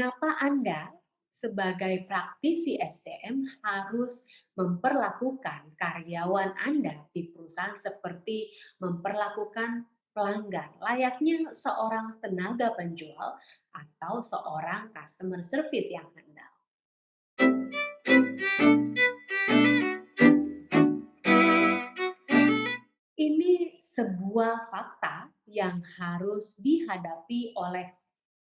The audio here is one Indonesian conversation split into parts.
Mengapa Anda sebagai praktisi SDM harus memperlakukan karyawan Anda di perusahaan seperti memperlakukan pelanggan layaknya seorang tenaga penjual atau seorang customer service yang handal? Ini sebuah fakta yang harus dihadapi oleh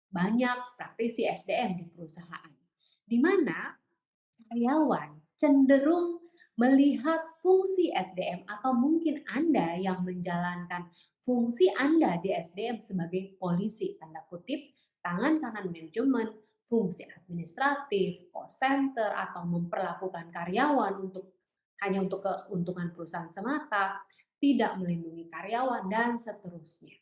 banyak praktisi SDM di perusahaan, di mana karyawan cenderung melihat fungsi SDM atau mungkin Anda yang menjalankan fungsi Anda di SDM sebagai polisi, tanda kutip, tangan kanan manajemen, fungsi administratif, cost center, atau memperlakukan karyawan hanya untuk keuntungan perusahaan semata, tidak melindungi karyawan, dan seterusnya.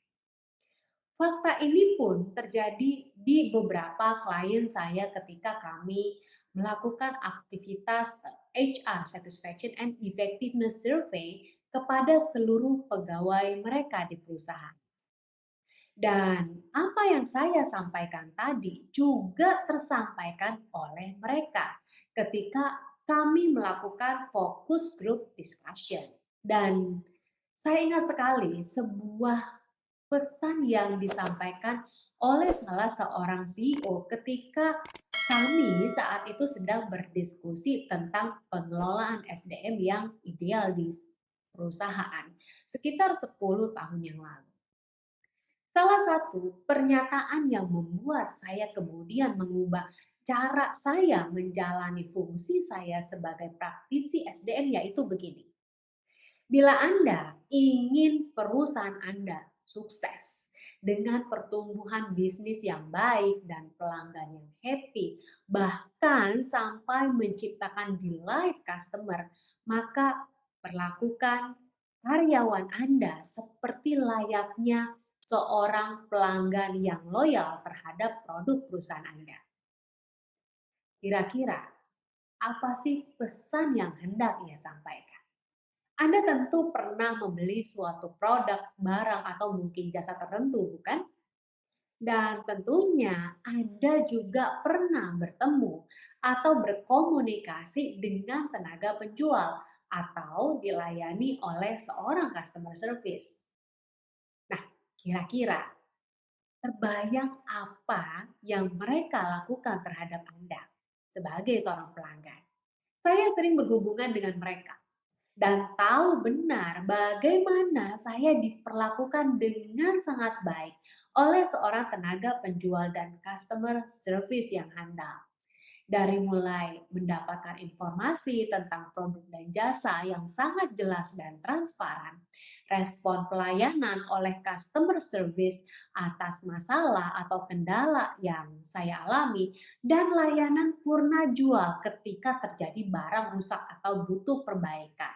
Fakta ini pun terjadi di beberapa klien saya ketika kami melakukan aktivitas HR Satisfaction and Effectiveness Survey kepada seluruh pegawai mereka di perusahaan. Dan apa yang saya sampaikan tadi juga tersampaikan oleh mereka ketika kami melakukan focus group discussion. Dan saya ingat sekali sebuah pesan yang disampaikan oleh salah seorang CEO ketika kami saat itu sedang berdiskusi tentang pengelolaan SDM yang ideal di perusahaan sekitar 10 tahun yang lalu. Salah satu pernyataan yang membuat saya kemudian mengubah cara saya menjalani fungsi saya sebagai praktisi SDM yaitu begini. Bila Anda ingin perusahaan Anda sukses dengan pertumbuhan bisnis yang baik dan pelanggan yang happy, bahkan sampai menciptakan delight customer, maka perlakukan karyawan Anda seperti layaknya seorang pelanggan yang loyal terhadap produk perusahaan Anda. Kira-kira apa sih pesan yang hendak ia sampaikan? Anda tentu pernah membeli suatu produk, barang, atau mungkin jasa tertentu, bukan? Dan tentunya Anda juga pernah bertemu atau berkomunikasi dengan tenaga penjual atau dilayani oleh seorang customer service. Nah, kira-kira terbayang apa yang mereka lakukan terhadap Anda sebagai seorang pelanggan? Saya sering berhubungan dengan mereka dan tahu benar bagaimana saya diperlakukan dengan sangat baik oleh seorang tenaga penjual dan customer service yang handal. Dari mulai mendapatkan informasi tentang produk dan jasa yang sangat jelas dan transparan, respon pelayanan oleh customer service atas masalah atau kendala yang saya alami, dan layanan purna jual ketika terjadi barang rusak atau butuh perbaikan.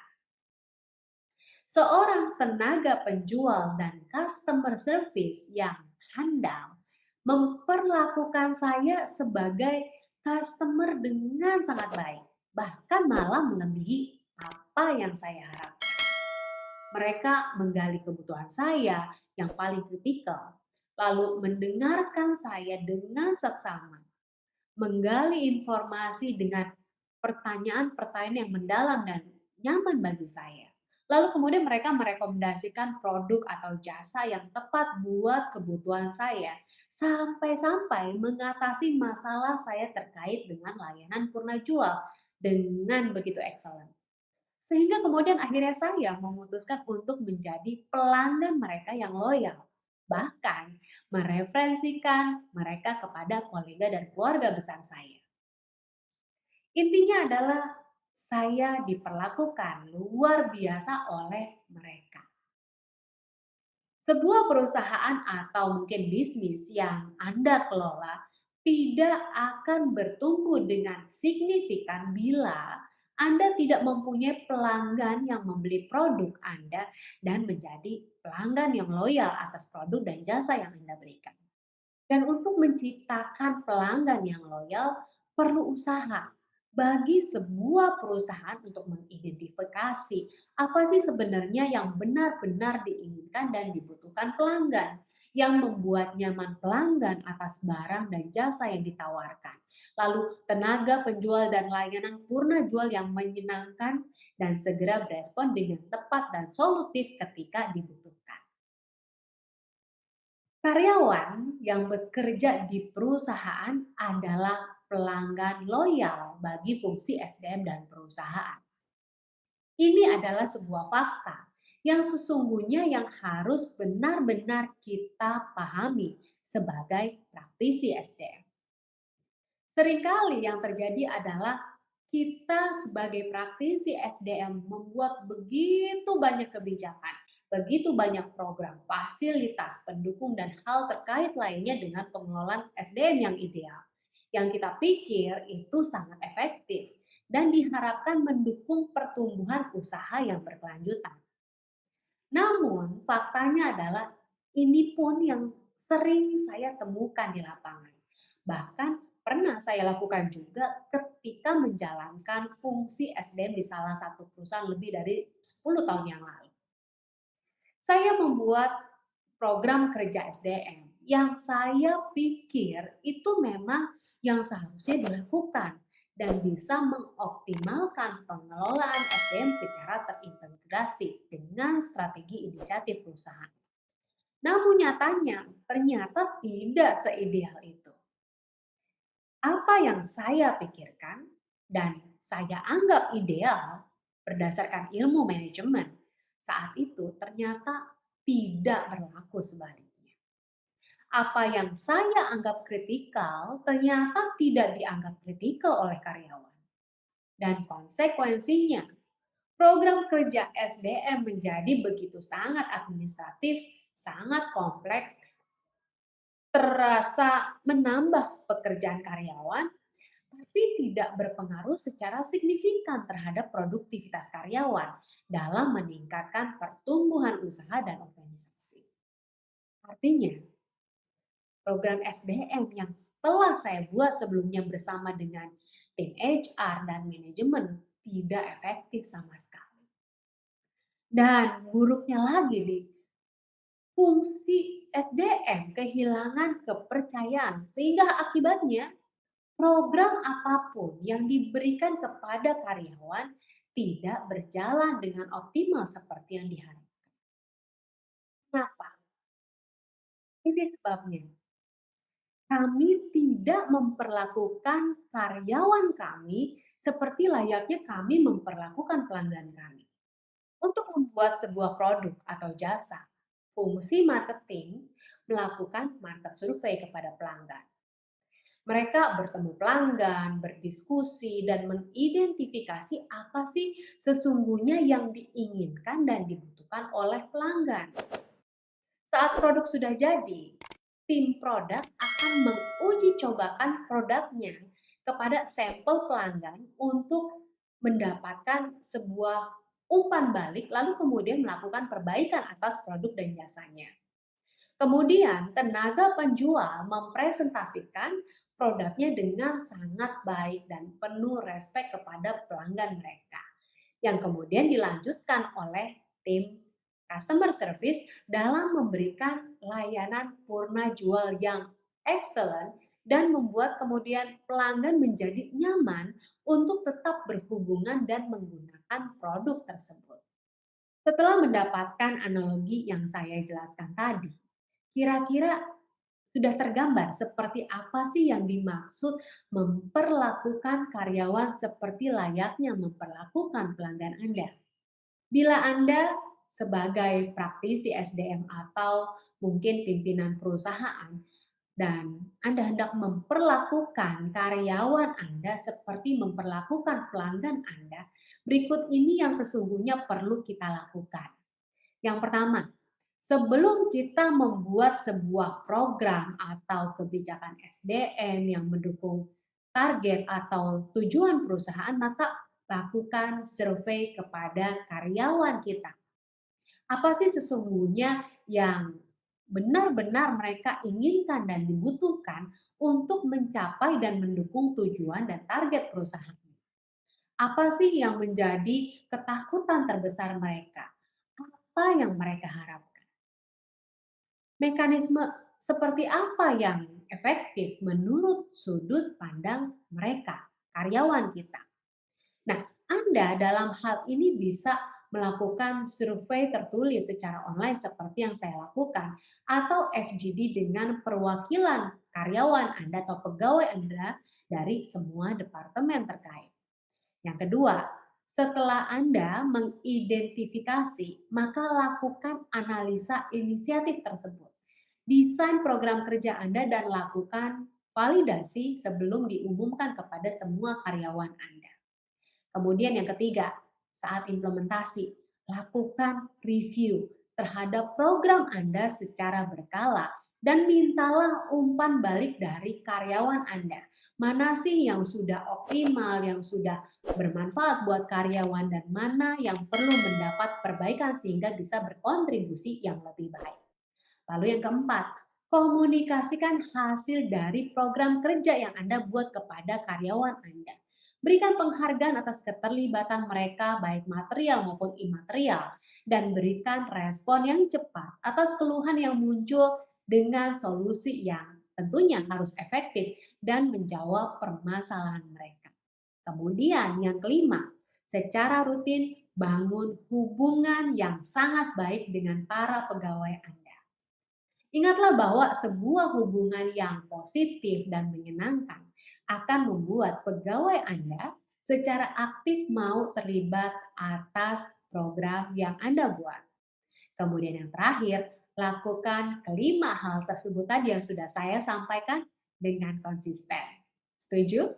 Seorang tenaga penjual dan customer service yang handal memperlakukan saya sebagai customer dengan sangat baik, bahkan malah melebihi apa yang saya harapkan. Mereka menggali kebutuhan saya yang paling kritikal, lalu mendengarkan saya dengan seksama, menggali informasi dengan pertanyaan-pertanyaan yang mendalam dan nyaman bagi saya. Lalu kemudian mereka merekomendasikan produk atau jasa yang tepat buat kebutuhan saya, sampai-sampai mengatasi masalah saya terkait dengan layanan purna jual dengan begitu excellent. Sehingga kemudian akhirnya saya memutuskan untuk menjadi pelanggan mereka yang loyal. Bahkan mereferensikan mereka kepada kolega dan keluarga besar saya. Intinya adalah saya diperlakukan luar biasa oleh mereka. Sebuah perusahaan atau mungkin bisnis yang Anda kelola tidak akan bertumbuh dengan signifikan bila Anda tidak mempunyai pelanggan yang membeli produk Anda dan menjadi pelanggan yang loyal atas produk dan jasa yang Anda berikan. Dan untuk menciptakan pelanggan yang loyal perlu usaha, bagi sebuah perusahaan untuk mengidentifikasi apa sih sebenarnya yang benar-benar diinginkan dan dibutuhkan pelanggan, yang membuat nyaman pelanggan atas barang dan jasa yang ditawarkan. Lalu tenaga penjual dan layanan purna jual yang menyenangkan dan segera berespon dengan tepat dan solutif ketika dibutuhkan. Karyawan yang bekerja di perusahaan adalah pelanggan loyal bagi fungsi SDM dan perusahaan. Ini adalah sebuah fakta yang sesungguhnya yang harus benar-benar kita pahami sebagai praktisi SDM. Seringkali yang terjadi adalah kita sebagai praktisi SDM membuat begitu banyak kebijakan, begitu banyak program, fasilitas, pendukung, dan hal terkait lainnya dengan pengelolaan SDM yang ideal. Yang kita pikir itu sangat efektif dan diharapkan mendukung pertumbuhan usaha yang berkelanjutan. Namun faktanya adalah ini pun yang sering saya temukan di lapangan. Bahkan pernah saya lakukan juga ketika menjalankan fungsi SDM di salah satu perusahaan lebih dari 10 tahun yang lalu. Saya membuat program kerja SDM yang saya pikir itu memang yang seharusnya dilakukan dan bisa mengoptimalkan pengelolaan SDM secara terintegrasi dengan strategi inisiatif perusahaan. Namun nyatanya ternyata tidak seideal itu. Apa yang saya pikirkan dan saya anggap ideal berdasarkan ilmu manajemen saat itu ternyata tidak berlaku sebaliknya. Apa yang saya anggap kritikal ternyata tidak dianggap kritikal oleh karyawan. Dan konsekuensinya, program kerja SDM menjadi begitu sangat administratif, sangat kompleks, terasa menambah pekerjaan karyawan, tapi tidak berpengaruh secara signifikan terhadap produktivitas karyawan dalam meningkatkan pertumbuhan usaha dan organisasi. Artinya, program SDM yang setelah saya buat sebelumnya bersama dengan tim HR dan manajemen tidak efektif sama sekali. Dan buruknya lagi nih, fungsi SDM kehilangan kepercayaan sehingga akibatnya program apapun yang diberikan kepada karyawan tidak berjalan dengan optimal seperti yang diharapkan. Kenapa? Ini sebabnya. Kami tidak memperlakukan karyawan kami seperti layaknya kami memperlakukan pelanggan kami. Untuk membuat sebuah produk atau jasa, fungsi marketing melakukan market survei kepada pelanggan. Mereka bertemu pelanggan, berdiskusi, dan mengidentifikasi apa sih sesungguhnya yang diinginkan dan dibutuhkan oleh pelanggan. Saat produk sudah jadi, tim produk akan menguji cobakan produknya kepada sampel pelanggan untuk mendapatkan sebuah umpan balik, lalu kemudian melakukan perbaikan atas produk dan jasanya. Kemudian tenaga penjual mempresentasikan produknya dengan sangat baik dan penuh respek kepada pelanggan mereka. Yang kemudian dilanjutkan oleh tim customer service dalam memberikan layanan purna jual yang excellent dan membuat kemudian pelanggan menjadi nyaman untuk tetap berhubungan dan menggunakan produk tersebut. Setelah mendapatkan analogi yang saya jelaskan tadi, kira-kira sudah tergambar seperti apa sih yang dimaksud memperlakukan karyawan seperti layaknya memperlakukan pelanggan Anda? Bila Anda sebagai praktisi SDM atau mungkin pimpinan perusahaan dan Anda hendak memperlakukan karyawan Anda seperti memperlakukan pelanggan Anda, berikut ini yang sesungguhnya perlu kita lakukan. Yang pertama, sebelum kita membuat sebuah program atau kebijakan SDM yang mendukung target atau tujuan perusahaan, maka lakukan survei kepada karyawan kita. Apa sih sesungguhnya yang benar-benar mereka inginkan dan dibutuhkan untuk mencapai dan mendukung tujuan dan target perusahaan? Apa sih yang menjadi ketakutan terbesar mereka? Apa yang mereka harapkan? Mekanisme seperti apa yang efektif menurut sudut pandang mereka, karyawan kita? Nah, Anda dalam hal ini bisa melakukan survei tertulis secara online seperti yang saya lakukan, atau FGD dengan perwakilan karyawan Anda atau pegawai Anda dari semua departemen terkait. Yang kedua, setelah Anda mengidentifikasi, maka lakukan analisa inisiatif tersebut. Desain program kerja Anda dan lakukan validasi sebelum diumumkan kepada semua karyawan Anda. Kemudian yang ketiga, saat implementasi, lakukan review terhadap program Anda secara berkala dan mintalah umpan balik dari karyawan Anda. Mana sih yang sudah optimal, yang sudah bermanfaat buat karyawan, dan mana yang perlu mendapat perbaikan sehingga bisa berkontribusi yang lebih baik. Lalu yang keempat, komunikasikan hasil dari program kerja yang Anda buat kepada karyawan Anda. Berikan penghargaan atas keterlibatan mereka baik material maupun imaterial, dan berikan respon yang cepat atas keluhan yang muncul dengan solusi yang tentunya harus efektif dan menjawab permasalahan mereka. Kemudian yang kelima, secara rutin bangun hubungan yang sangat baik dengan para pegawai Anda. Ingatlah bahwa sebuah hubungan yang positif dan menyenangkan akan membuat pegawai Anda secara aktif mau terlibat atas program yang Anda buat. Kemudian yang terakhir, lakukan kelima hal tersebut tadi yang sudah saya sampaikan dengan konsisten. Setuju?